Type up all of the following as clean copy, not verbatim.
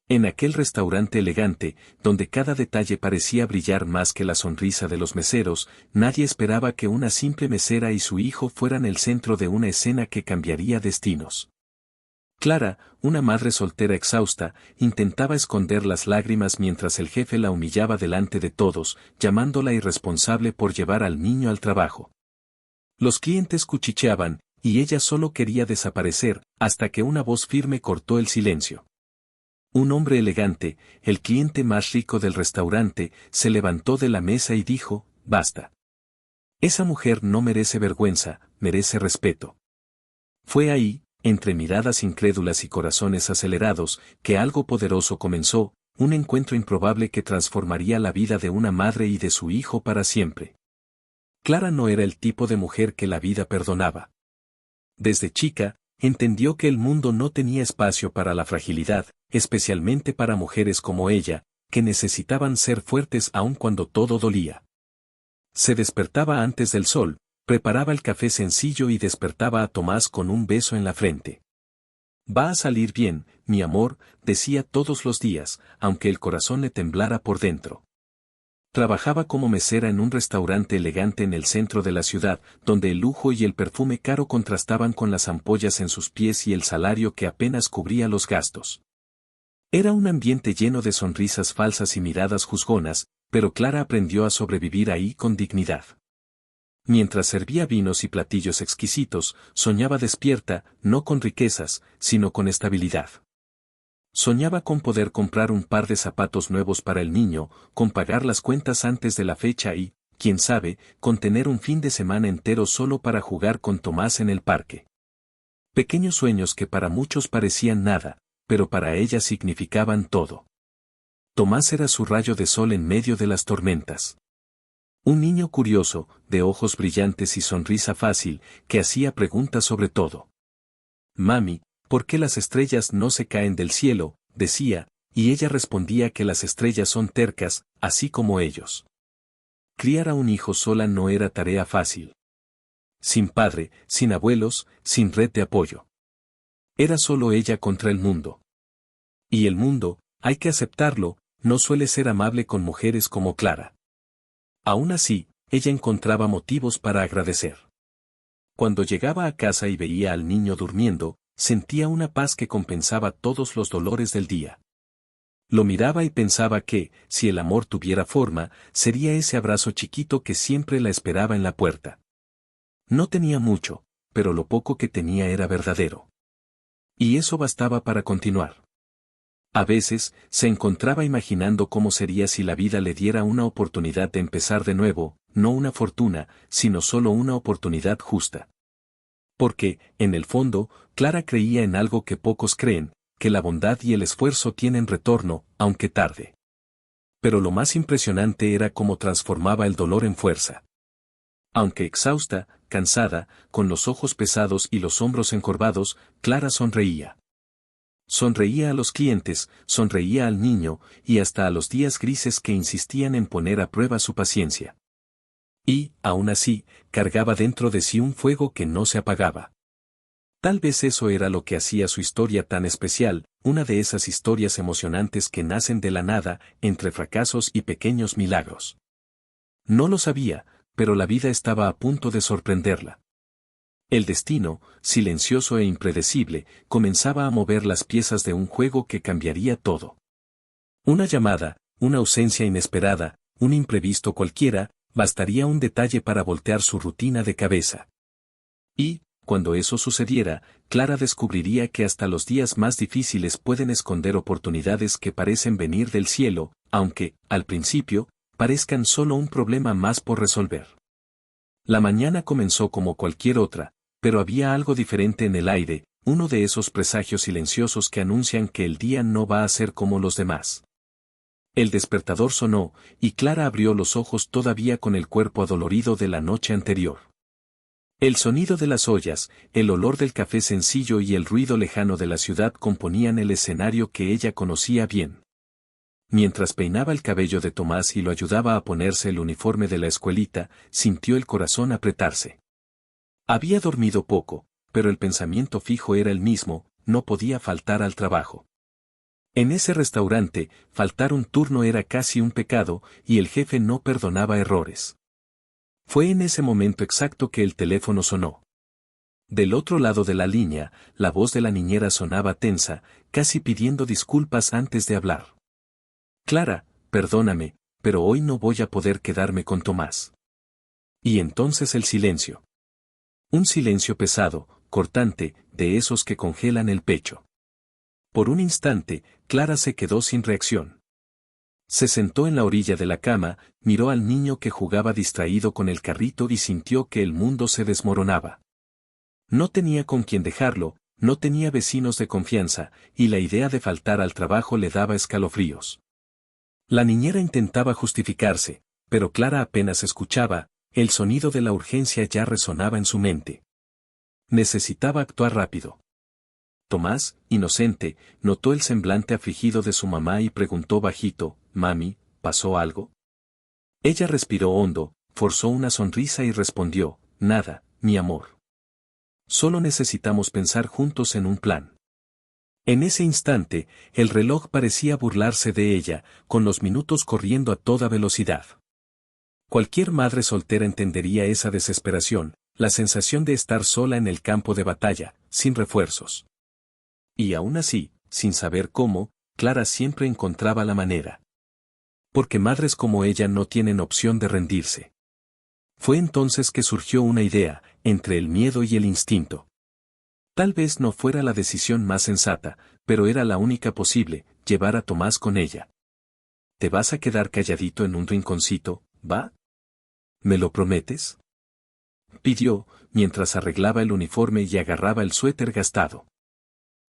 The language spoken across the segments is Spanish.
En aquel restaurante elegante, donde cada detalle parecía brillar más que la sonrisa de los meseros, nadie esperaba que una simple mesera y su hijo fueran el centro de una escena que cambiaría destinos. Clara, una madre soltera exhausta, intentaba esconder las lágrimas mientras el jefe la humillaba delante de todos, llamándola irresponsable por llevar al niño al trabajo. Los clientes cuchicheaban, y ella solo quería desaparecer, hasta que una voz firme cortó el silencio. Un hombre elegante, el cliente más rico del restaurante, se levantó de la mesa y dijo, «Basta. Esa mujer no merece vergüenza, merece respeto». Fue ahí, entre miradas incrédulas y corazones acelerados, que algo poderoso comenzó, un encuentro improbable que transformaría la vida de una madre y de su hijo para siempre. Clara no era el tipo de mujer que la vida perdonaba. Desde chica, entendió que el mundo no tenía espacio para la fragilidad, especialmente para mujeres como ella, que necesitaban ser fuertes aun cuando todo dolía. Se despertaba antes del sol, preparaba el café sencillo y despertaba a Tomás con un beso en la frente. «Va a salir bien, mi amor», decía todos los días, aunque el corazón le temblara por dentro. Trabajaba como mesera en un restaurante elegante en el centro de la ciudad, donde el lujo y el perfume caro contrastaban con las ampollas en sus pies y el salario que apenas cubría los gastos. Era un ambiente lleno de sonrisas falsas y miradas juzgonas, pero Clara aprendió a sobrevivir ahí con dignidad. Mientras servía vinos y platillos exquisitos, soñaba despierta, no con riquezas, sino con estabilidad. Soñaba con poder comprar un par de zapatos nuevos para el niño, con pagar las cuentas antes de la fecha y, quién sabe, con tener un fin de semana entero solo para jugar con Tomás en el parque. Pequeños sueños que para muchos parecían nada, pero para ella significaban todo. Tomás era su rayo de sol en medio de las tormentas. Un niño curioso, de ojos brillantes y sonrisa fácil, que hacía preguntas sobre todo. «Mami, ¿por qué las estrellas no se caen del cielo?», decía, y ella respondía que las estrellas son tercas, así como ellos. Criar a un hijo sola no era tarea fácil. Sin padre, sin abuelos, sin red de apoyo. Era solo ella contra el mundo. Y el mundo, hay que aceptarlo, no suele ser amable con mujeres como Clara. Aún así, ella encontraba motivos para agradecer. Cuando llegaba a casa y veía al niño durmiendo, sentía una paz que compensaba todos los dolores del día. Lo miraba y pensaba que, si el amor tuviera forma, sería ese abrazo chiquito que siempre la esperaba en la puerta. No tenía mucho, pero lo poco que tenía era verdadero. Y eso bastaba para continuar. A veces, se encontraba imaginando cómo sería si la vida le diera una oportunidad de empezar de nuevo, no una fortuna, sino solo una oportunidad justa. Porque, en el fondo, Clara creía en algo que pocos creen, que la bondad y el esfuerzo tienen retorno, aunque tarde. Pero lo más impresionante era cómo transformaba el dolor en fuerza. Aunque exhausta, cansada, con los ojos pesados y los hombros encorvados, Clara sonreía. Sonreía a los clientes, sonreía al niño, y hasta a los días grises que insistían en poner a prueba su paciencia. Y, aún así, cargaba dentro de sí un fuego que no se apagaba. Tal vez eso era lo que hacía su historia tan especial, una de esas historias emocionantes que nacen de la nada, entre fracasos y pequeños milagros. No lo sabía, pero la vida estaba a punto de sorprenderla. El destino, silencioso e impredecible, comenzaba a mover las piezas de un juego que cambiaría todo. Una llamada, una ausencia inesperada, un imprevisto cualquiera, bastaría un detalle para voltear su rutina de cabeza. Y, cuando eso sucediera, Clara descubriría que hasta los días más difíciles pueden esconder oportunidades que parecen venir del cielo, aunque, al principio, parezcan solo un problema más por resolver. La mañana comenzó como cualquier otra, pero había algo diferente en el aire, uno de esos presagios silenciosos que anuncian que el día no va a ser como los demás. El despertador sonó, y Clara abrió los ojos todavía con el cuerpo adolorido de la noche anterior. El sonido de las ollas, el olor del café sencillo y el ruido lejano de la ciudad componían el escenario que ella conocía bien. Mientras peinaba el cabello de Tomás y lo ayudaba a ponerse el uniforme de la escuelita, sintió el corazón apretarse. Había dormido poco, pero el pensamiento fijo era el mismo, no podía faltar al trabajo. En ese restaurante, faltar un turno era casi un pecado, y el jefe no perdonaba errores. Fue en ese momento exacto que el teléfono sonó. Del otro lado de la línea, la voz de la niñera sonaba tensa, casi pidiendo disculpas antes de hablar. Clara, perdóname, pero hoy no voy a poder quedarme con Tomás. Y entonces el silencio. Un silencio pesado, cortante, de esos que congelan el pecho. Por un instante, Clara se quedó sin reacción. Se sentó en la orilla de la cama, miró al niño que jugaba distraído con el carrito y sintió que el mundo se desmoronaba. No tenía con quién dejarlo, no tenía vecinos de confianza, y la idea de faltar al trabajo le daba escalofríos. La niñera intentaba justificarse, pero Clara apenas escuchaba, el sonido de la urgencia ya resonaba en su mente. Necesitaba actuar rápido. Tomás, inocente, notó el semblante afligido de su mamá y preguntó bajito, «Mami, ¿pasó algo?» Ella respiró hondo, forzó una sonrisa y respondió, «Nada, mi amor. Solo necesitamos pensar juntos en un plan». En ese instante, el reloj parecía burlarse de ella, con los minutos corriendo a toda velocidad. Cualquier madre soltera entendería esa desesperación, la sensación de estar sola en el campo de batalla, sin refuerzos. Y aún así, sin saber cómo, Clara siempre encontraba la manera. Porque madres como ella no tienen opción de rendirse. Fue entonces que surgió una idea, entre el miedo y el instinto. Tal vez no fuera la decisión más sensata, pero era la única posible, llevar a Tomás con ella. ¿Te vas a quedar calladito en un rinconcito, va? ¿Me lo prometes?, pidió, mientras arreglaba el uniforme y agarraba el suéter gastado.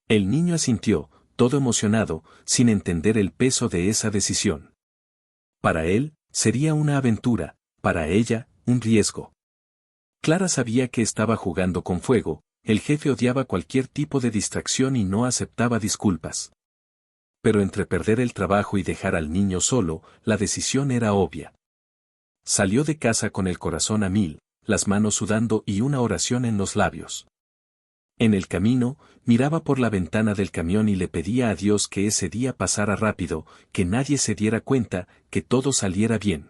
El niño asintió, todo emocionado, sin entender el peso de esa decisión. Para él, sería una aventura, para ella, un riesgo. Clara sabía que estaba jugando con fuego, el jefe odiaba cualquier tipo de distracción y no aceptaba disculpas. Pero entre perder el trabajo y dejar al niño solo, la decisión era obvia. Salió de casa con el corazón a mil, las manos sudando y una oración en los labios. En el camino, miraba por la ventana del camión y le pedía a Dios que ese día pasara rápido, que nadie se diera cuenta, que todo saliera bien.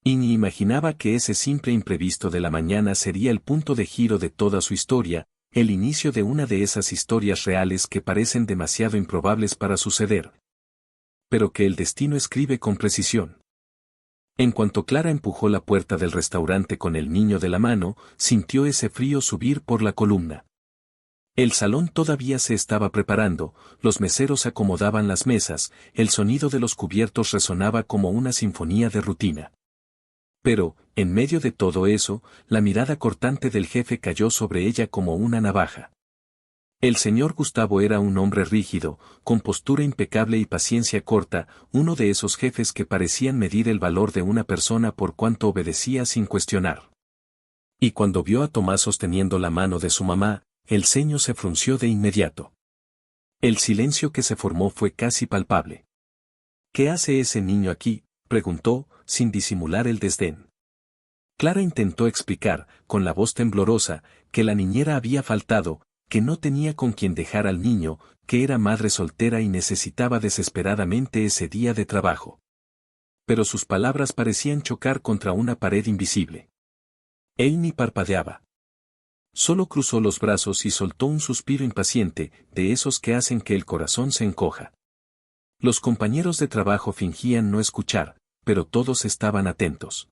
Y ni imaginaba que ese simple imprevisto de la mañana sería el punto de giro de toda su historia, el inicio de una de esas historias reales que parecen demasiado improbables para suceder. Pero que el destino escribe con precisión. En cuanto Clara empujó la puerta del restaurante con el niño de la mano, sintió ese frío subir por la columna. El salón todavía se estaba preparando, los meseros acomodaban las mesas, el sonido de los cubiertos resonaba como una sinfonía de rutina. Pero, en medio de todo eso, la mirada cortante del jefe cayó sobre ella como una navaja. El señor Gustavo era un hombre rígido, con postura impecable y paciencia corta, uno de esos jefes que parecían medir el valor de una persona por cuanto obedecía sin cuestionar. Y cuando vio a Tomás sosteniendo la mano de su mamá, el ceño se frunció de inmediato. El silencio que se formó fue casi palpable. «¿Qué hace ese niño aquí?», preguntó, sin disimular el desdén. Clara intentó explicar, con la voz temblorosa, que la niñera había faltado, que no tenía con quien dejar al niño, que era madre soltera y necesitaba desesperadamente ese día de trabajo. Pero sus palabras parecían chocar contra una pared invisible. Él ni parpadeaba. Solo cruzó los brazos y soltó un suspiro impaciente, de esos que hacen que el corazón se encoja. Los compañeros de trabajo fingían no escuchar, pero todos estaban atentos.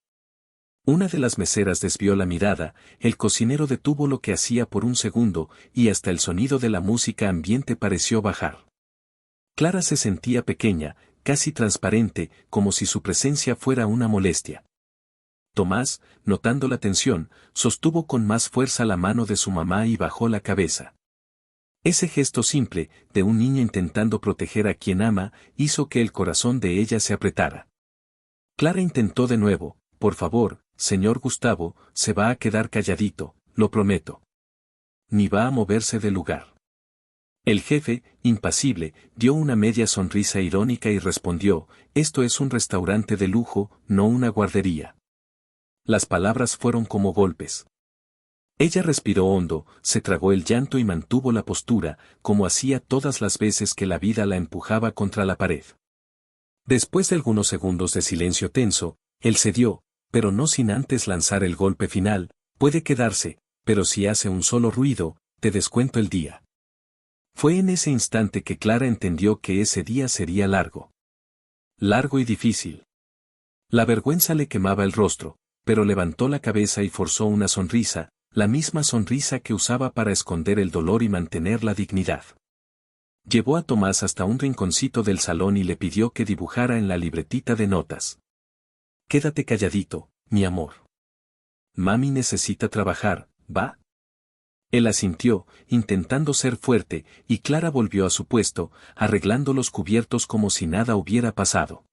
Una de las meseras desvió la mirada, el cocinero detuvo lo que hacía por un segundo, y hasta el sonido de la música ambiente pareció bajar. Clara se sentía pequeña, casi transparente, como si su presencia fuera una molestia. Tomás, notando la tensión, sostuvo con más fuerza la mano de su mamá y bajó la cabeza. Ese gesto simple, de un niño intentando proteger a quien ama, hizo que el corazón de ella se apretara. Clara intentó de nuevo, «Por favor, señor Gustavo, se va a quedar calladito, lo prometo. Ni va a moverse del lugar». El jefe, impasible, dio una media sonrisa irónica y respondió, «Esto es un restaurante de lujo, no una guardería». Las palabras fueron como golpes. Ella respiró hondo, se tragó el llanto y mantuvo la postura, como hacía todas las veces que la vida la empujaba contra la pared. Después de algunos segundos de silencio tenso, él cedió, pero no sin antes lanzar el golpe final: puede quedarse, pero si hace un solo ruido, te descuento el día. Fue en ese instante que Clara entendió que ese día sería largo. Largo y difícil. La vergüenza le quemaba el rostro, pero levantó la cabeza y forzó una sonrisa, la misma sonrisa que usaba para esconder el dolor y mantener la dignidad. Llevó a Tomás hasta un rinconcito del salón y le pidió que dibujara en la libretita de notas. Quédate calladito, mi amor. Mami necesita trabajar, ¿va? Él asintió, intentando ser fuerte, y Clara volvió a su puesto, arreglando los cubiertos como si nada hubiera pasado.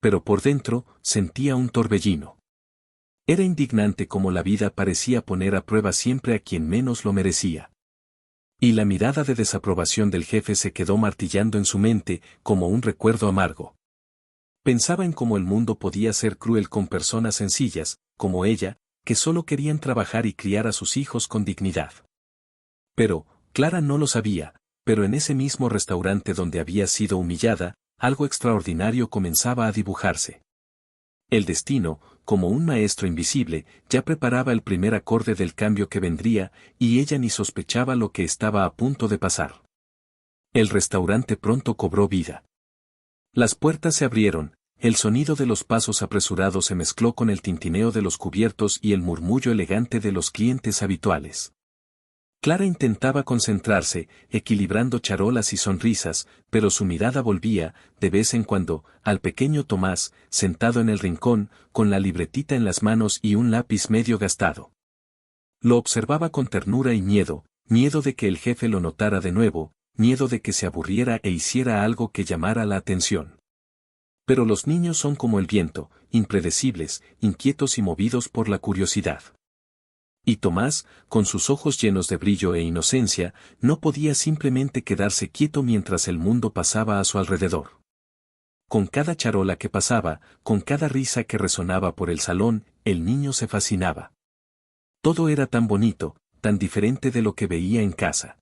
Pero por dentro, sentía un torbellino. Era indignante como la vida parecía poner a prueba siempre a quien menos lo merecía. Y la mirada de desaprobación del jefe se quedó martillando en su mente, como un recuerdo amargo. Pensaba en cómo el mundo podía ser cruel con personas sencillas, como ella, que solo querían trabajar y criar a sus hijos con dignidad. Pero, Clara no lo sabía, pero en ese mismo restaurante donde había sido humillada, algo extraordinario comenzaba a dibujarse. El destino, como un maestro invisible, ya preparaba el primer acorde del cambio que vendría, y ella ni sospechaba lo que estaba a punto de pasar. El restaurante pronto cobró vida. Las puertas se abrieron, el sonido de los pasos apresurados se mezcló con el tintineo de los cubiertos y el murmullo elegante de los clientes habituales. Clara intentaba concentrarse, equilibrando charolas y sonrisas, pero su mirada volvía, de vez en cuando, al pequeño Tomás, sentado en el rincón, con la libretita en las manos y un lápiz medio gastado. Lo observaba con ternura y miedo, miedo de que el jefe lo notara de nuevo, miedo de que se aburriera e hiciera algo que llamara la atención. Pero los niños son como el viento, impredecibles, inquietos y movidos por la curiosidad. Y Tomás, con sus ojos llenos de brillo e inocencia, no podía simplemente quedarse quieto mientras el mundo pasaba a su alrededor. Con cada charola que pasaba, con cada risa que resonaba por el salón, el niño se fascinaba. Todo era tan bonito, tan diferente de lo que veía en casa.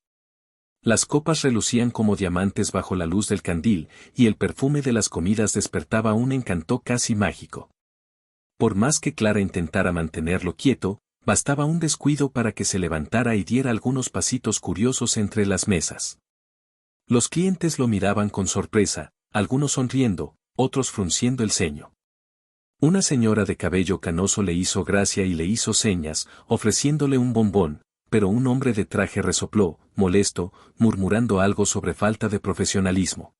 Las copas relucían como diamantes bajo la luz del candil, y el perfume de las comidas despertaba un encanto casi mágico. Por más que Clara intentara mantenerlo quieto, bastaba un descuido para que se levantara y diera algunos pasitos curiosos entre las mesas. Los clientes lo miraban con sorpresa, algunos sonriendo, otros frunciendo el ceño. Una señora de cabello canoso le hizo gracia y le hizo señas, ofreciéndole un bombón, pero un hombre de traje resopló, molesto, murmurando algo sobre falta de profesionalismo.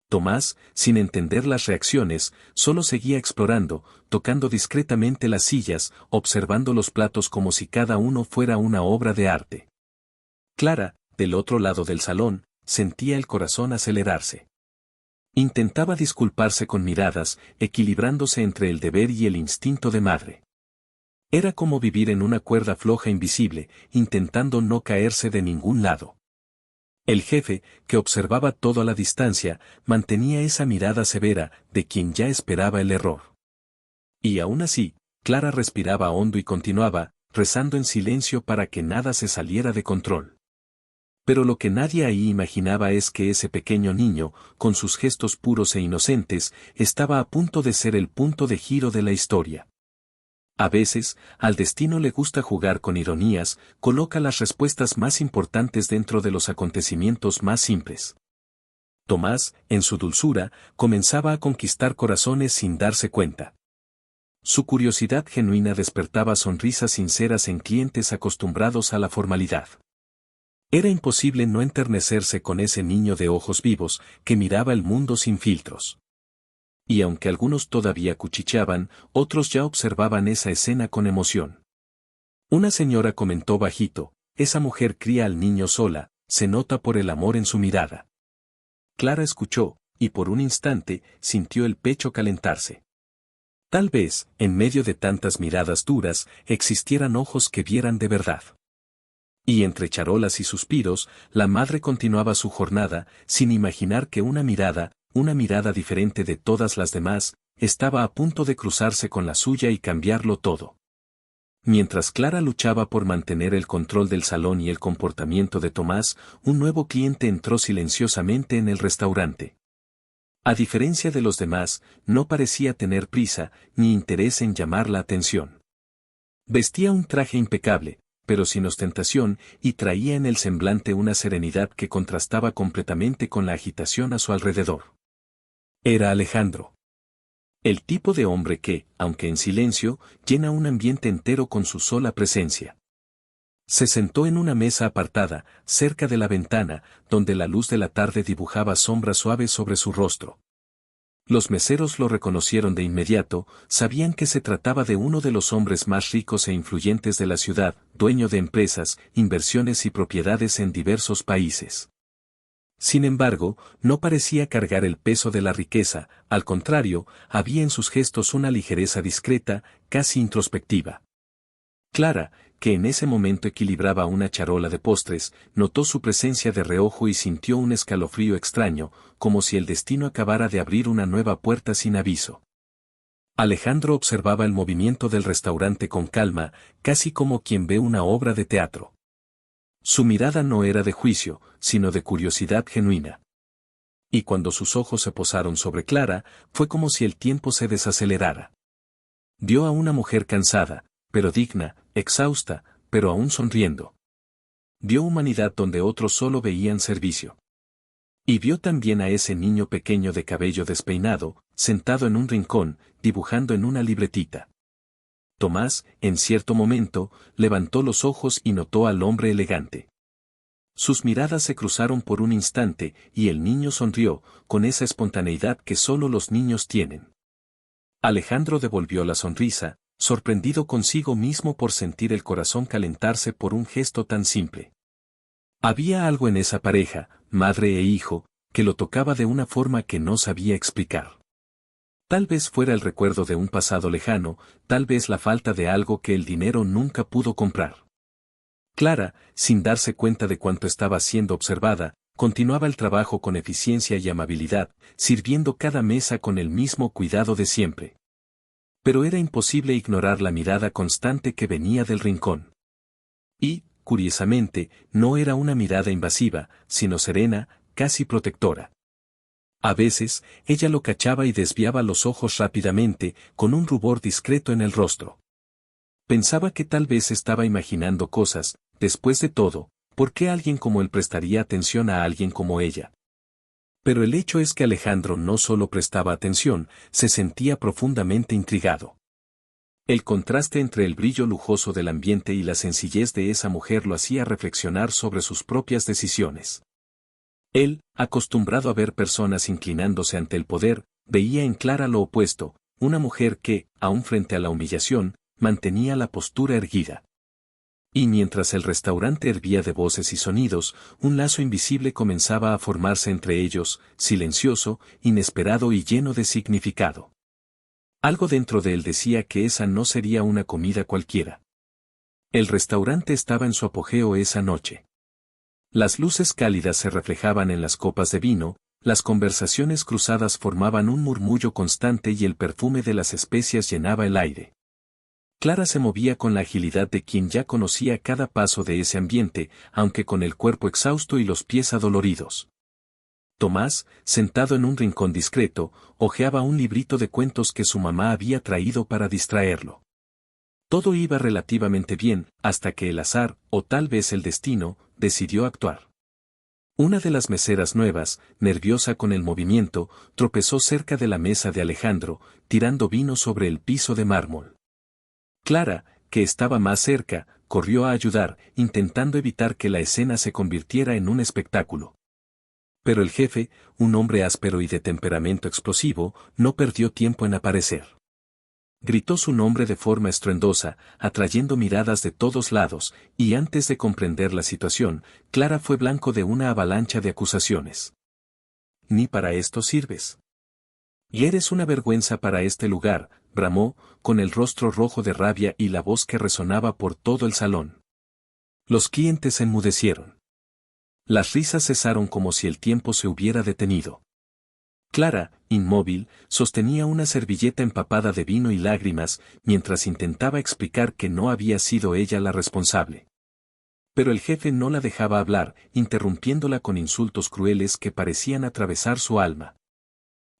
Tomás, sin entender las reacciones, solo seguía explorando, tocando discretamente las sillas, observando los platos como si cada uno fuera una obra de arte. Clara, del otro lado del salón, sentía el corazón acelerarse. Intentaba disculparse con miradas, equilibrándose entre el deber y el instinto de madre. Era como vivir en una cuerda floja invisible, intentando no caerse de ningún lado. El jefe, que observaba todo a la distancia, mantenía esa mirada severa, de quien ya esperaba el error. Y aún así, Clara respiraba hondo y continuaba, rezando en silencio para que nada se saliera de control. Pero lo que nadie ahí imaginaba es que ese pequeño niño, con sus gestos puros e inocentes, estaba a punto de ser el punto de giro de la historia. A veces, al destino le gusta jugar con ironías, coloca las respuestas más importantes dentro de los acontecimientos más simples. Tomás, en su dulzura, comenzaba a conquistar corazones sin darse cuenta. Su curiosidad genuina despertaba sonrisas sinceras en clientes acostumbrados a la formalidad. Era imposible no enternecerse con ese niño de ojos vivos, que miraba el mundo sin filtros. Y aunque algunos todavía cuchicheaban, otros ya observaban esa escena con emoción. Una señora comentó bajito: esa mujer cría al niño sola, se nota por el amor en su mirada. Clara escuchó, y por un instante, sintió el pecho calentarse. Tal vez, en medio de tantas miradas duras, existieran ojos que vieran de verdad. Y entre charolas y suspiros, la madre continuaba su jornada, sin imaginar que una mirada diferente de todas las demás, estaba a punto de cruzarse con la suya y cambiarlo todo. Mientras Clara luchaba por mantener el control del salón y el comportamiento de Tomás, un nuevo cliente entró silenciosamente en el restaurante. A diferencia de los demás, no parecía tener prisa ni interés en llamar la atención. Vestía un traje impecable, pero sin ostentación, y traía en el semblante una serenidad que contrastaba completamente con la agitación a su alrededor. Era Alejandro. El tipo de hombre que, aunque en silencio, llena un ambiente entero con su sola presencia. Se sentó en una mesa apartada, cerca de la ventana, donde la luz de la tarde dibujaba sombras suaves sobre su rostro. Los meseros lo reconocieron de inmediato, sabían que se trataba de uno de los hombres más ricos e influyentes de la ciudad, dueño de empresas, inversiones y propiedades en diversos países. Sin embargo, no parecía cargar el peso de la riqueza, al contrario, había en sus gestos una ligereza discreta, casi introspectiva. Clara, que en ese momento equilibraba una charola de postres, notó su presencia de reojo y sintió un escalofrío extraño, como si el destino acabara de abrir una nueva puerta sin aviso. Alejandro observaba el movimiento del restaurante con calma, casi como quien ve una obra de teatro. Su mirada no era de juicio, sino de curiosidad genuina. Y cuando sus ojos se posaron sobre Clara, fue como si el tiempo se desacelerara. Vio a una mujer cansada, pero digna, exhausta, pero aún sonriendo. Vio humanidad donde otros solo veían servicio. Y vio también a ese niño pequeño de cabello despeinado, sentado en un rincón, dibujando en una libretita. Tomás, en cierto momento, levantó los ojos y notó al hombre elegante. Sus miradas se cruzaron por un instante, y el niño sonrió, con esa espontaneidad que solo los niños tienen. Alejandro devolvió la sonrisa, sorprendido consigo mismo por sentir el corazón calentarse por un gesto tan simple. Había algo en esa pareja, madre e hijo, que lo tocaba de una forma que no sabía explicar. Tal vez fuera el recuerdo de un pasado lejano, tal vez la falta de algo que el dinero nunca pudo comprar. Clara, sin darse cuenta de cuánto estaba siendo observada, continuaba el trabajo con eficiencia y amabilidad, sirviendo cada mesa con el mismo cuidado de siempre. Pero era imposible ignorar la mirada constante que venía del rincón. Y, curiosamente, no era una mirada invasiva, sino serena, casi protectora. A veces, ella lo cachaba y desviaba los ojos rápidamente, con un rubor discreto en el rostro. Pensaba que tal vez estaba imaginando cosas, después de todo, ¿por qué alguien como él prestaría atención a alguien como ella? Pero el hecho es que Alejandro no solo prestaba atención, se sentía profundamente intrigado. El contraste entre el brillo lujoso del ambiente y la sencillez de esa mujer lo hacía reflexionar sobre sus propias decisiones. Él, acostumbrado a ver personas inclinándose ante el poder, veía en Clara lo opuesto, una mujer que, aun frente a la humillación, mantenía la postura erguida. Y mientras el restaurante hervía de voces y sonidos, un lazo invisible comenzaba a formarse entre ellos, silencioso, inesperado y lleno de significado. Algo dentro de él decía que esa no sería una comida cualquiera. El restaurante estaba en su apogeo esa noche. Las luces cálidas se reflejaban en las copas de vino, las conversaciones cruzadas formaban un murmullo constante y el perfume de las especias llenaba el aire. Clara se movía con la agilidad de quien ya conocía cada paso de ese ambiente, aunque con el cuerpo exhausto y los pies adoloridos. Tomás, sentado en un rincón discreto, hojeaba un librito de cuentos que su mamá había traído para distraerlo. Todo iba relativamente bien, hasta que el azar, o tal vez el destino, decidió actuar. Una de las meseras nuevas, nerviosa con el movimiento, tropezó cerca de la mesa de Alejandro, tirando vino sobre el piso de mármol. Clara, que estaba más cerca, corrió a ayudar, intentando evitar que la escena se convirtiera en un espectáculo. Pero el jefe, un hombre áspero y de temperamento explosivo, no perdió tiempo en aparecer. Gritó su nombre de forma estruendosa, atrayendo miradas de todos lados, y antes de comprender la situación, Clara fue blanco de una avalancha de acusaciones. «Ni para esto sirves. Y eres una vergüenza para este lugar», bramó, con el rostro rojo de rabia y la voz que resonaba por todo el salón. Los clientes enmudecieron. Las risas cesaron como si el tiempo se hubiera detenido. Clara, inmóvil, sostenía una servilleta empapada de vino y lágrimas, mientras intentaba explicar que no había sido ella la responsable. Pero el jefe no la dejaba hablar, interrumpiéndola con insultos crueles que parecían atravesar su alma.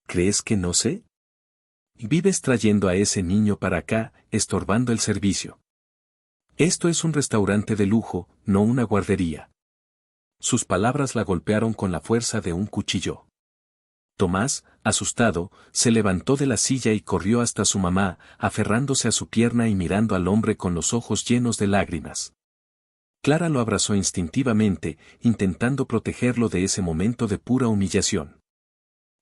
¿Crees que no sé? Vives trayendo a ese niño para acá, estorbando el servicio. Esto es un restaurante de lujo, no una guardería. Sus palabras la golpearon con la fuerza de un cuchillo. Tomás, asustado, se levantó de la silla y corrió hasta su mamá, aferrándose a su pierna y mirando al hombre con los ojos llenos de lágrimas. Clara lo abrazó instintivamente, intentando protegerlo de ese momento de pura humillación.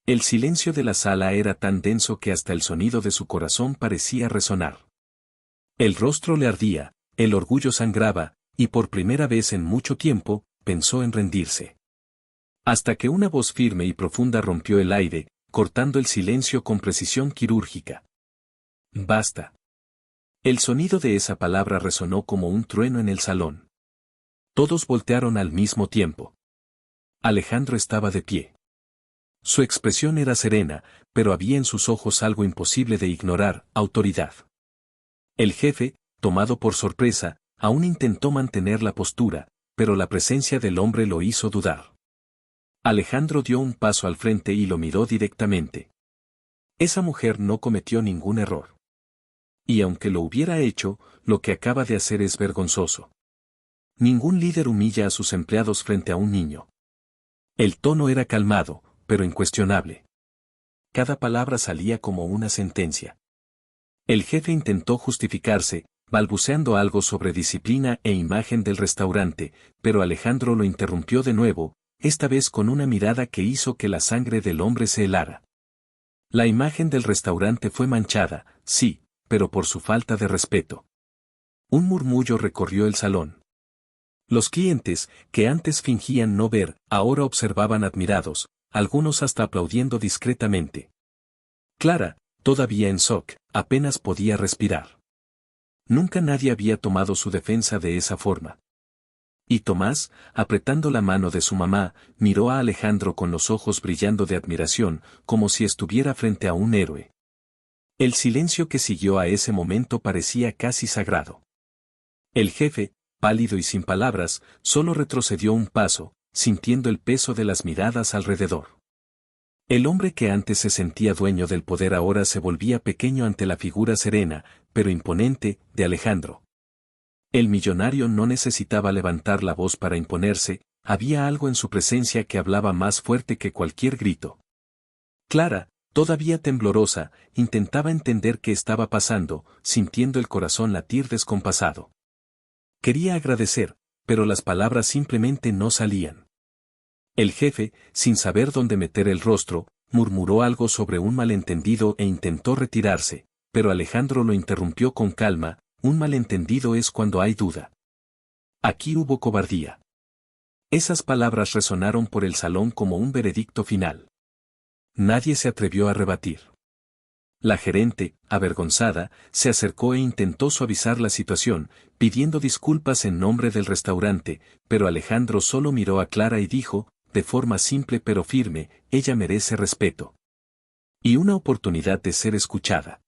El silencio de la sala era tan denso que hasta el sonido de su corazón parecía resonar. El rostro le ardía, el orgullo sangraba, y por primera vez en mucho tiempo, pensó en rendirse. Hasta que una voz firme y profunda rompió el aire, cortando el silencio con precisión quirúrgica. Basta. El sonido de esa palabra resonó como un trueno en el salón. Todos voltearon al mismo tiempo. Alejandro estaba de pie. Su expresión era serena, pero había en sus ojos algo imposible de ignorar: autoridad. El jefe, tomado por sorpresa, aún intentó mantener la postura, pero la presencia del hombre lo hizo dudar. Alejandro dio un paso al frente y lo miró directamente. Esa mujer no cometió ningún error. Y aunque lo hubiera hecho, lo que acaba de hacer es vergonzoso. Ningún líder humilla a sus empleados frente a un niño. El tono era calmado, pero incuestionable. Cada palabra salía como una sentencia. El jefe intentó justificarse, balbuceando algo sobre disciplina e imagen del restaurante, pero Alejandro lo interrumpió de nuevo, esta vez con una mirada que hizo que la sangre del hombre se helara. La imagen del restaurante fue manchada, sí, pero por su falta de respeto. Un murmullo recorrió el salón. Los clientes, que antes fingían no ver, ahora observaban admirados, algunos hasta aplaudiendo discretamente. Clara, todavía en shock, apenas podía respirar. Nunca nadie había tomado su defensa de esa forma. Y Tomás, apretando la mano de su mamá, miró a Alejandro con los ojos brillando de admiración, como si estuviera frente a un héroe. El silencio que siguió a ese momento parecía casi sagrado. El jefe, pálido y sin palabras, solo retrocedió un paso, sintiendo el peso de las miradas alrededor. El hombre que antes se sentía dueño del poder ahora se volvía pequeño ante la figura serena, pero imponente, de Alejandro. El millonario no necesitaba levantar la voz para imponerse, había algo en su presencia que hablaba más fuerte que cualquier grito. Clara, todavía temblorosa, intentaba entender qué estaba pasando, sintiendo el corazón latir descompasado. Quería agradecer, pero las palabras simplemente no salían. El jefe, sin saber dónde meter el rostro, murmuró algo sobre un malentendido e intentó retirarse, pero Alejandro lo interrumpió con calma: un malentendido es cuando hay duda. Aquí hubo cobardía. Esas palabras resonaron por el salón como un veredicto final. Nadie se atrevió a rebatir. La gerente, avergonzada, se acercó e intentó suavizar la situación, pidiendo disculpas en nombre del restaurante, pero Alejandro solo miró a Clara y dijo, de forma simple pero firme: ella merece respeto. Y una oportunidad de ser escuchada.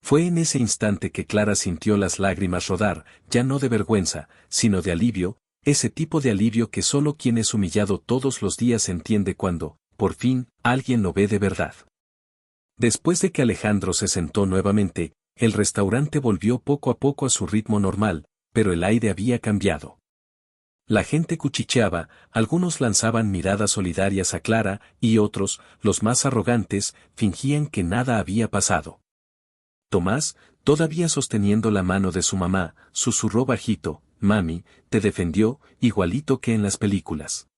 Fue en ese instante que Clara sintió las lágrimas rodar, ya no de vergüenza, sino de alivio, ese tipo de alivio que solo quien es humillado todos los días entiende cuando, por fin, alguien lo ve de verdad. Después de que Alejandro se sentó nuevamente, el restaurante volvió poco a poco a su ritmo normal, pero el aire había cambiado. La gente cuchicheaba, algunos lanzaban miradas solidarias a Clara, y otros, los más arrogantes, fingían que nada había pasado. Tomás, todavía sosteniendo la mano de su mamá, susurró bajito: mami, te defendió, igualito que en las películas.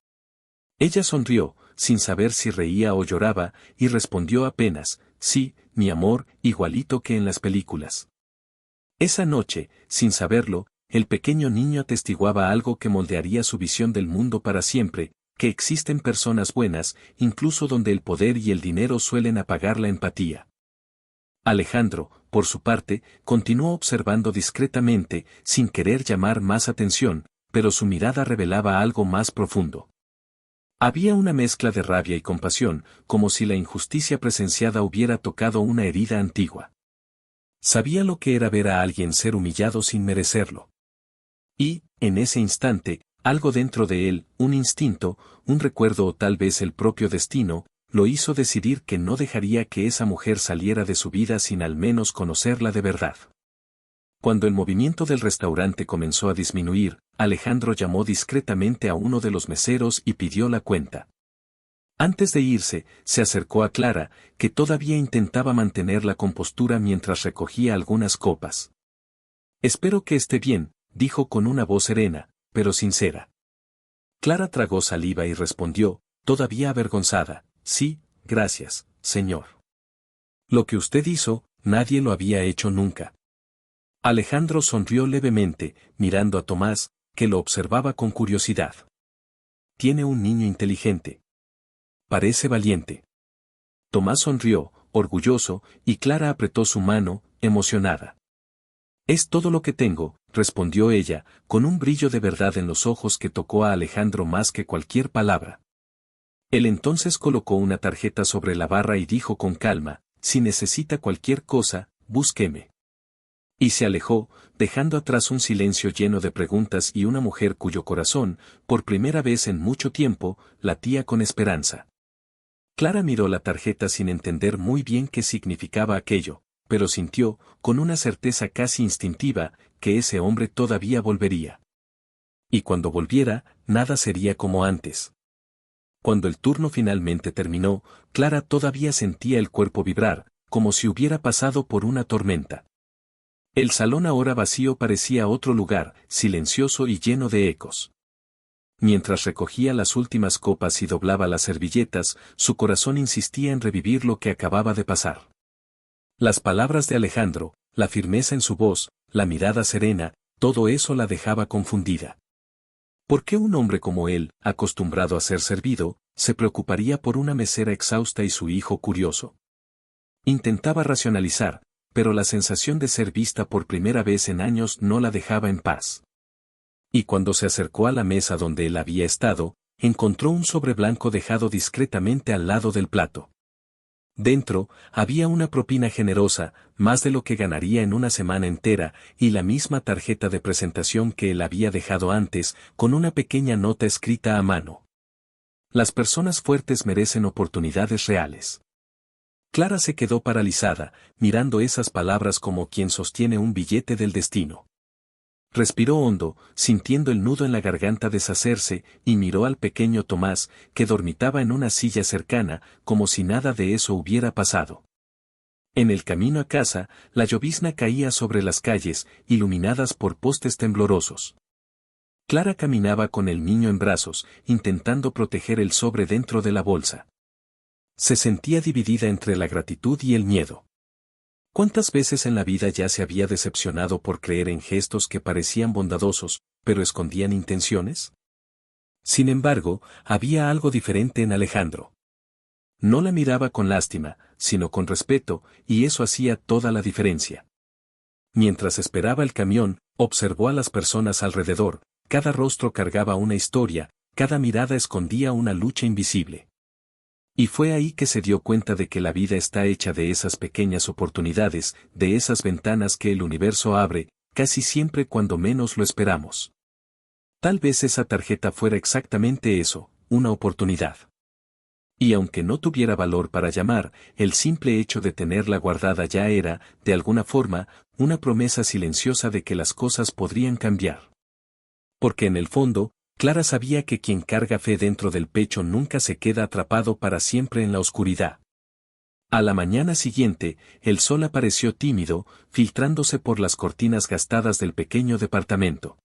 Ella sonrió, sin saber si reía o lloraba, y respondió apenas: sí, mi amor, igualito que en las películas. Esa noche, sin saberlo, el pequeño niño atestiguaba algo que moldearía su visión del mundo para siempre: que existen personas buenas, incluso donde el poder y el dinero suelen apagar la empatía. Alejandro, por su parte, continuó observando discretamente, sin querer llamar más atención, pero su mirada revelaba algo más profundo. Había una mezcla de rabia y compasión, como si la injusticia presenciada hubiera tocado una herida antigua. Sabía lo que era ver a alguien ser humillado sin merecerlo. Y, en ese instante, algo dentro de él, un instinto, un recuerdo o tal vez el propio destino, lo hizo decidir que no dejaría que esa mujer saliera de su vida sin al menos conocerla de verdad. Cuando el movimiento del restaurante comenzó a disminuir, Alejandro llamó discretamente a uno de los meseros y pidió la cuenta. Antes de irse, se acercó a Clara, que todavía intentaba mantener la compostura mientras recogía algunas copas. «Espero que esté bien», dijo con una voz serena, pero sincera. Clara tragó saliva y respondió, todavía avergonzada, «Sí, gracias, señor. Lo que usted hizo, nadie lo había hecho nunca». Alejandro sonrió levemente, mirando a Tomás, que lo observaba con curiosidad. «Tiene un niño inteligente. Parece valiente». Tomás sonrió, orgulloso, y Clara apretó su mano, emocionada. «Es todo lo que tengo», respondió ella, con un brillo de verdad en los ojos que tocó a Alejandro más que cualquier palabra. Él entonces colocó una tarjeta sobre la barra y dijo con calma, «Si necesita cualquier cosa, búsqueme». Y se alejó, dejando atrás un silencio lleno de preguntas y una mujer cuyo corazón, por primera vez en mucho tiempo, latía con esperanza. Clara miró la tarjeta sin entender muy bien qué significaba aquello, pero sintió, con una certeza casi instintiva, que ese hombre todavía volvería. Y cuando volviera, nada sería como antes. Cuando el turno finalmente terminó, Clara todavía sentía el cuerpo vibrar, como si hubiera pasado por una tormenta. El salón ahora vacío parecía otro lugar, silencioso y lleno de ecos. Mientras recogía las últimas copas y doblaba las servilletas, su corazón insistía en revivir lo que acababa de pasar. Las palabras de Alejandro, la firmeza en su voz, la mirada serena, todo eso la dejaba confundida. ¿Por qué un hombre como él, acostumbrado a ser servido, se preocuparía por una mesera exhausta y su hijo curioso? Intentaba racionalizar, pero la sensación de ser vista por primera vez en años no la dejaba en paz. Y cuando se acercó a la mesa donde él había estado, encontró un sobre blanco dejado discretamente al lado del plato. Dentro, había una propina generosa, más de lo que ganaría en una semana entera, y la misma tarjeta de presentación que él había dejado antes, con una pequeña nota escrita a mano. Las personas fuertes merecen oportunidades reales. Clara se quedó paralizada, mirando esas palabras como quien sostiene un billete del destino. Respiró hondo, sintiendo el nudo en la garganta deshacerse, y miró al pequeño Tomás, que dormitaba en una silla cercana, como si nada de eso hubiera pasado. En el camino a casa, la llovizna caía sobre las calles, iluminadas por postes temblorosos. Clara caminaba con el niño en brazos, intentando proteger el sobre dentro de la bolsa. Se sentía dividida entre la gratitud y el miedo. ¿Cuántas veces en la vida ya se había decepcionado por creer en gestos que parecían bondadosos, pero escondían intenciones? Sin embargo, había algo diferente en Alejandro. No la miraba con lástima, sino con respeto, y eso hacía toda la diferencia. Mientras esperaba el camión, observó a las personas alrededor, cada rostro cargaba una historia, cada mirada escondía una lucha invisible. Y fue ahí que se dio cuenta de que la vida está hecha de esas pequeñas oportunidades, de esas ventanas que el universo abre, casi siempre cuando menos lo esperamos. Tal vez esa tarjeta fuera exactamente eso, una oportunidad. Y aunque no tuviera valor para llamar, el simple hecho de tenerla guardada ya era, de alguna forma, una promesa silenciosa de que las cosas podrían cambiar. Porque en el fondo, Clara sabía que quien carga fe dentro del pecho nunca se queda atrapado para siempre en la oscuridad. A la mañana siguiente, el sol apareció tímido, filtrándose por las cortinas gastadas del pequeño departamento.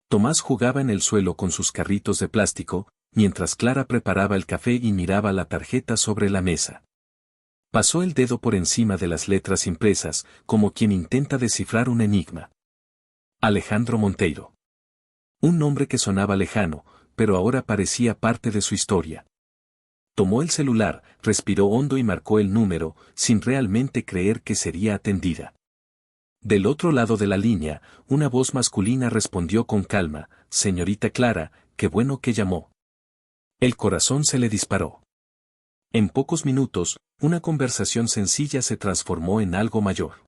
Tomás jugaba en el suelo con sus carritos de plástico, mientras Clara preparaba el café y miraba la tarjeta sobre la mesa. Pasó el dedo por encima de las letras impresas, como quien intenta descifrar un enigma. Alejandro Monteiro. Un nombre que sonaba lejano, pero ahora parecía parte de su historia. Tomó el celular, respiró hondo y marcó el número, sin realmente creer que sería atendida. Del otro lado de la línea, una voz masculina respondió con calma, «Señorita Clara, qué bueno que llamó». El corazón se le disparó. En pocos minutos, una conversación sencilla se transformó en algo mayor.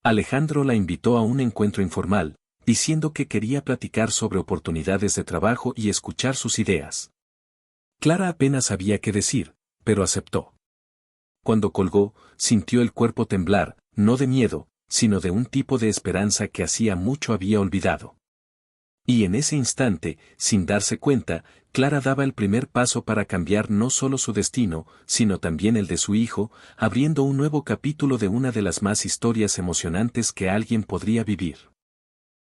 Alejandro la invitó a un encuentro informal, diciendo que quería platicar sobre oportunidades de trabajo y escuchar sus ideas. Clara apenas sabía qué decir, pero aceptó. Cuando colgó, sintió el cuerpo temblar, no de miedo, sino de un tipo de esperanza que hacía mucho había olvidado. Y en ese instante, sin darse cuenta, Clara daba el primer paso para cambiar no solo su destino, sino también el de su hijo, abriendo un nuevo capítulo de una de las más historias emocionantes que alguien podría vivir.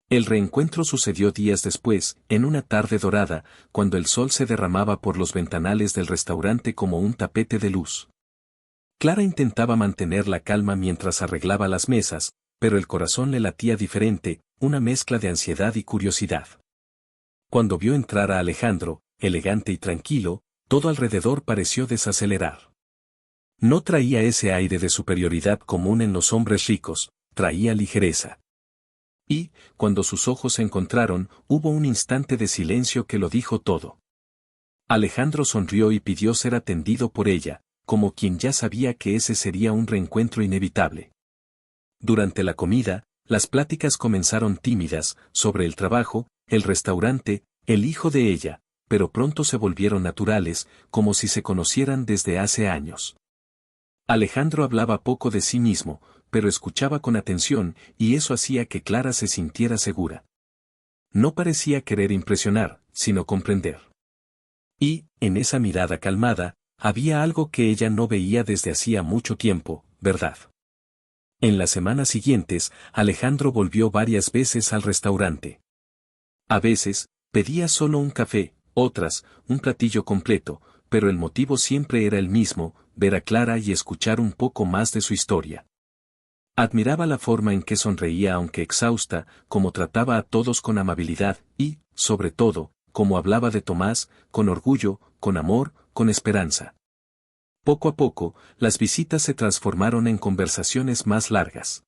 El reencuentro sucedió días después, en una tarde dorada, cuando el sol se derramaba por los ventanales del restaurante como un tapete de luz. Clara intentaba mantener la calma mientras arreglaba las mesas, pero el corazón le latía diferente, una mezcla de ansiedad y curiosidad. Cuando vio entrar a Alejandro, elegante y tranquilo, todo alrededor pareció desacelerar. No traía ese aire de superioridad común en los hombres ricos, traía ligereza. Y, cuando sus ojos se encontraron, hubo un instante de silencio que lo dijo todo. Alejandro sonrió y pidió ser atendido por ella, como quien ya sabía que ese sería un reencuentro inevitable. Durante la comida, las pláticas comenzaron tímidas, sobre el trabajo, el restaurante, el hijo de ella, pero pronto se volvieron naturales, como si se conocieran desde hace años. Alejandro hablaba poco de sí mismo, pero escuchaba con atención, y eso hacía que Clara se sintiera segura. No parecía querer impresionar, sino comprender. Y, en esa mirada calmada, había algo que ella no veía desde hacía mucho tiempo, ¿verdad? En las semanas siguientes, Alejandro volvió varias veces al restaurante. A veces, pedía solo un café, otras, un platillo completo, pero el motivo siempre era el mismo, ver a Clara y escuchar un poco más de su historia. Admiraba la forma en que sonreía aunque exhausta, cómo trataba a todos con amabilidad y, sobre todo, cómo hablaba de Tomás, con orgullo, con amor, con esperanza. Poco a poco, las visitas se transformaron en conversaciones más largas.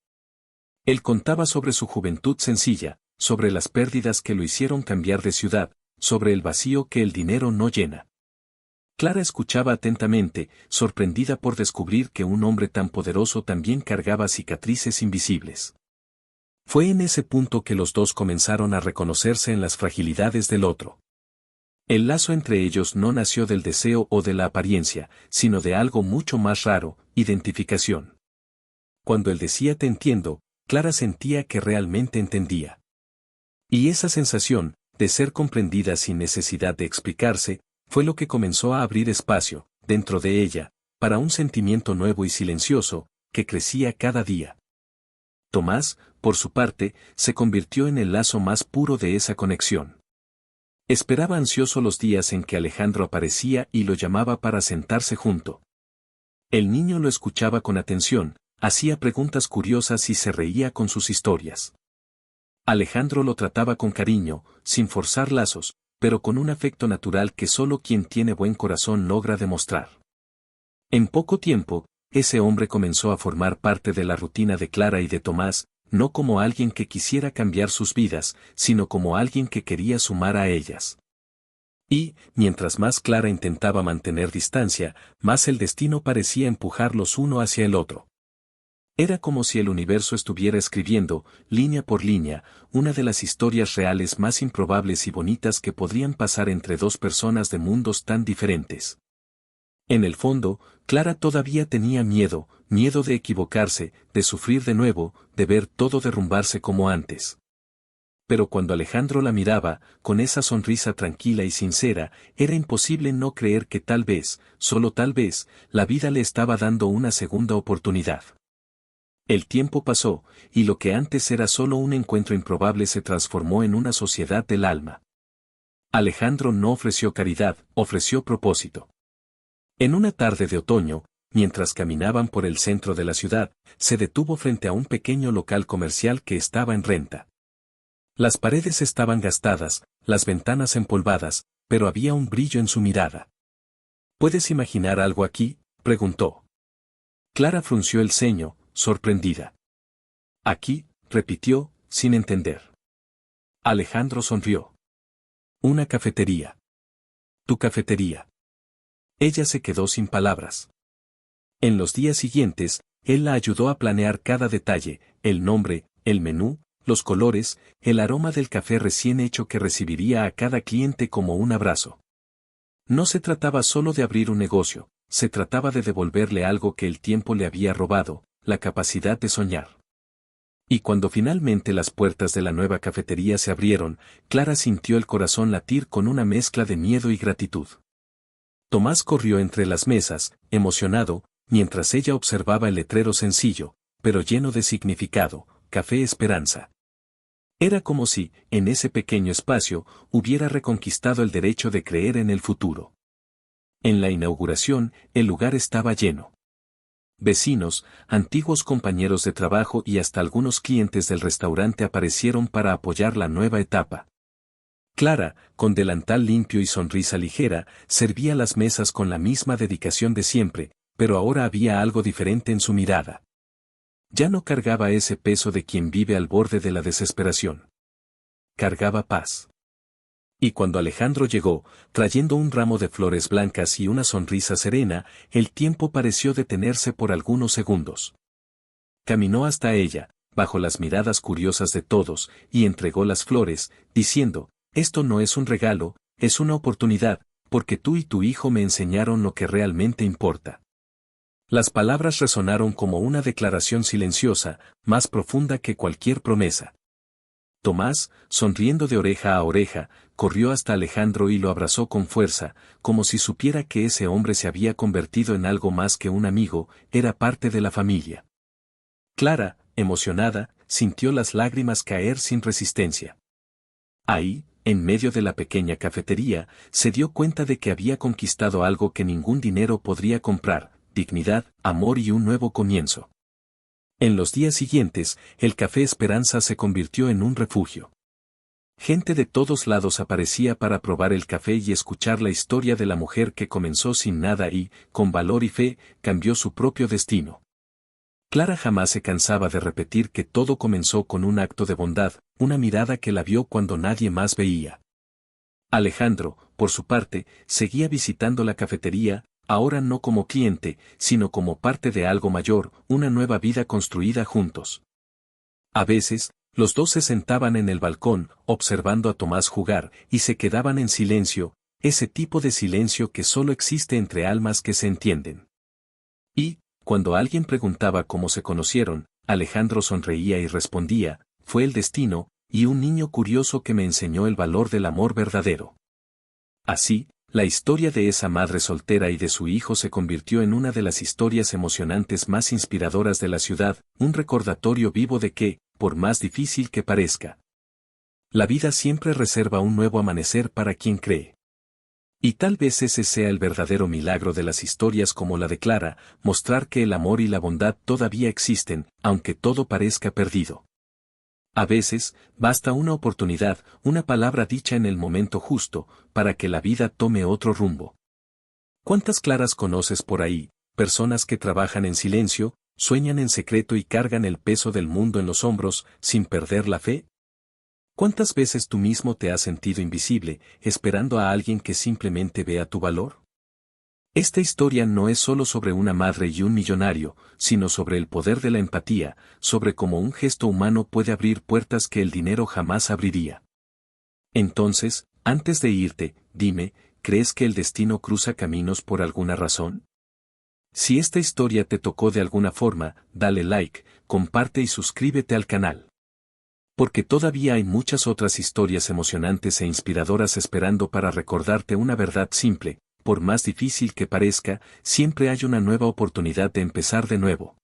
Él contaba sobre su juventud sencilla, sobre las pérdidas que lo hicieron cambiar de ciudad, sobre el vacío que el dinero no llena. Clara escuchaba atentamente, sorprendida por descubrir que un hombre tan poderoso también cargaba cicatrices invisibles. Fue en ese punto que los dos comenzaron a reconocerse en las fragilidades del otro. El lazo entre ellos no nació del deseo o de la apariencia, sino de algo mucho más raro, identificación. Cuando él decía te entiendo, Clara sentía que realmente entendía. Y esa sensación, de ser comprendida sin necesidad de explicarse, fue lo que comenzó a abrir espacio, dentro de ella, para un sentimiento nuevo y silencioso, que crecía cada día. Tomás, por su parte, se convirtió en el lazo más puro de esa conexión. Esperaba ansioso los días en que Alejandro aparecía y lo llamaba para sentarse junto. El niño lo escuchaba con atención, hacía preguntas curiosas y se reía con sus historias. Alejandro lo trataba con cariño, sin forzar lazos, pero con un afecto natural que solo quien tiene buen corazón logra demostrar. En poco tiempo, ese hombre comenzó a formar parte de la rutina de Clara y de Tomás, no como alguien que quisiera cambiar sus vidas, sino como alguien que quería sumar a ellas. Y, mientras más Clara intentaba mantener distancia, más el destino parecía empujarlos uno hacia el otro. Era como si el universo estuviera escribiendo, línea por línea, una de las historias reales más improbables y bonitas que podrían pasar entre dos personas de mundos tan diferentes. En el fondo, Clara todavía tenía miedo, miedo de equivocarse, de sufrir de nuevo, de ver todo derrumbarse como antes. Pero cuando Alejandro la miraba, con esa sonrisa tranquila y sincera, era imposible no creer que tal vez, solo tal vez, la vida le estaba dando una segunda oportunidad. El tiempo pasó, y lo que antes era solo un encuentro improbable se transformó en una sociedad del alma. Alejandro no ofreció caridad, ofreció propósito. En una tarde de otoño, mientras caminaban por el centro de la ciudad, se detuvo frente a un pequeño local comercial que estaba en renta. Las paredes estaban gastadas, las ventanas empolvadas, pero había un brillo en su mirada. ¿Puedes imaginar algo aquí?, preguntó. Clara frunció el ceño, sorprendida. Aquí, repitió, sin entender. Alejandro sonrió. Una cafetería. Tu cafetería. Ella se quedó sin palabras. En los días siguientes, él la ayudó a planear cada detalle, el nombre, el menú, los colores, el aroma del café recién hecho que recibiría a cada cliente como un abrazo. No se trataba solo de abrir un negocio, se trataba de devolverle algo que el tiempo le había robado, la capacidad de soñar. Y cuando finalmente las puertas de la nueva cafetería se abrieron, Clara sintió el corazón latir con una mezcla de miedo y gratitud. Tomás corrió entre las mesas, emocionado, mientras ella observaba el letrero sencillo, pero lleno de significado, Café Esperanza. Era como si, en ese pequeño espacio, hubiera reconquistado el derecho de creer en el futuro. En la inauguración, el lugar estaba lleno. Vecinos, antiguos compañeros de trabajo y hasta algunos clientes del restaurante aparecieron para apoyar la nueva etapa. Clara, con delantal limpio y sonrisa ligera, servía las mesas con la misma dedicación de siempre, pero ahora había algo diferente en su mirada. Ya no cargaba ese peso de quien vive al borde de la desesperación. Cargaba paz. Y cuando Alejandro llegó, trayendo un ramo de flores blancas y una sonrisa serena, el tiempo pareció detenerse por algunos segundos. Caminó hasta ella, bajo las miradas curiosas de todos, y entregó las flores, diciendo, «Esto no es un regalo, es una oportunidad, porque tú y tu hijo me enseñaron lo que realmente importa». Las palabras resonaron como una declaración silenciosa, más profunda que cualquier promesa. Tomás, sonriendo de oreja a oreja, corrió hasta Alejandro y lo abrazó con fuerza, como si supiera que ese hombre se había convertido en algo más que un amigo, era parte de la familia. Clara, emocionada, sintió las lágrimas caer sin resistencia. Ahí, en medio de la pequeña cafetería, se dio cuenta de que había conquistado algo que ningún dinero podría comprar, dignidad, amor y un nuevo comienzo. En los días siguientes, el Café Esperanza se convirtió en un refugio. Gente de todos lados aparecía para probar el café y escuchar la historia de la mujer que comenzó sin nada y, con valor y fe, cambió su propio destino. Clara jamás se cansaba de repetir que todo comenzó con un acto de bondad, una mirada que la vio cuando nadie más veía. Alejandro, por su parte, seguía visitando la cafetería, ahora no como cliente, sino como parte de algo mayor, una nueva vida construida juntos. A veces, los dos se sentaban en el balcón, observando a Tomás jugar, y se quedaban en silencio, ese tipo de silencio que solo existe entre almas que se entienden. Y, cuando alguien preguntaba cómo se conocieron, Alejandro sonreía y respondía, fue el destino, y un niño curioso que me enseñó el valor del amor verdadero. Así, la historia de esa madre soltera y de su hijo se convirtió en una de las historias emocionantes más inspiradoras de la ciudad, un recordatorio vivo de que, por más difícil que parezca, la vida siempre reserva un nuevo amanecer para quien cree. Y tal vez ese sea el verdadero milagro de las historias como la de Clara, mostrar que el amor y la bondad todavía existen, aunque todo parezca perdido. A veces, basta una oportunidad, una palabra dicha en el momento justo, para que la vida tome otro rumbo. ¿Cuántas Claras conoces por ahí, personas que trabajan en silencio, sueñan en secreto y cargan el peso del mundo en los hombros, sin perder la fe? ¿Cuántas veces tú mismo te has sentido invisible, esperando a alguien que simplemente vea tu valor? Esta historia no es solo sobre una madre y un millonario, sino sobre el poder de la empatía, sobre cómo un gesto humano puede abrir puertas que el dinero jamás abriría. Entonces, antes de irte, dime, ¿crees que el destino cruza caminos por alguna razón? Si esta historia te tocó de alguna forma, dale like, comparte y suscríbete al canal. Porque todavía hay muchas otras historias emocionantes e inspiradoras esperando para recordarte una verdad simple. Por más difícil que parezca, siempre hay una nueva oportunidad de empezar de nuevo.